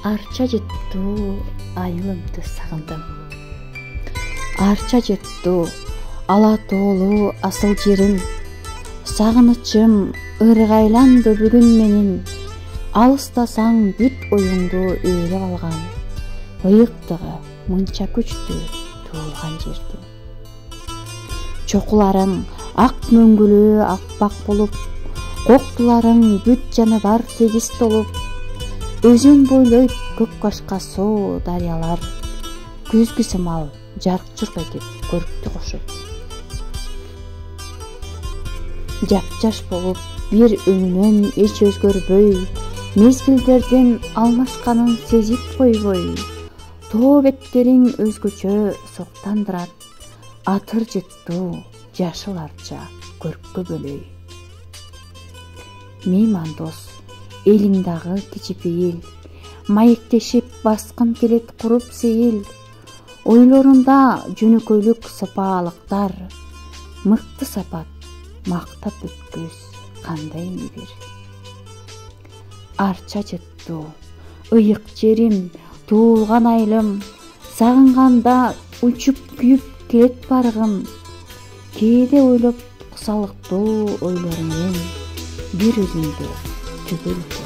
Арча жыттуу айылымды сагындым. Арча жыттуу ала тоолуу асыл жерим. Сагынычым ыргайланды бүгүн менин. Алыстасаң бүт оюңду ээлеп алган. Ыйыктыгы мынча күчтүү туулган жердин. Чокуларың ак мөңгүлүү акбак болуп, коктуларың бүт жаны бар тегиз толуп, өзөн бойлойт көк кашка соо дарыялар, күзгү сымал жарк-журк этип көрктү кошуп. Жапжаш болуп бир өңүнөн эч өзгөрбөй, мезгилдердин алмашканын сезип койбой, тоо беттериң өзгөчө соктандырат, атыр жыттуу жашыл арча көрккө бөлөй. Меймандос элиң дагы кичипейил, маектешип баскын келет куруп сейил. Ойлорунда жөнөкөйлүк сапаалыктар, мыкты сапат мактап бүткөз кандай мебир. Арча жыттуу ыйык жерим, туулган айылым, сагынганда учуп күйүп келет баргым. Кээде ойлоп кусалыктуу ойлоруммен бир өзүңдү түгөл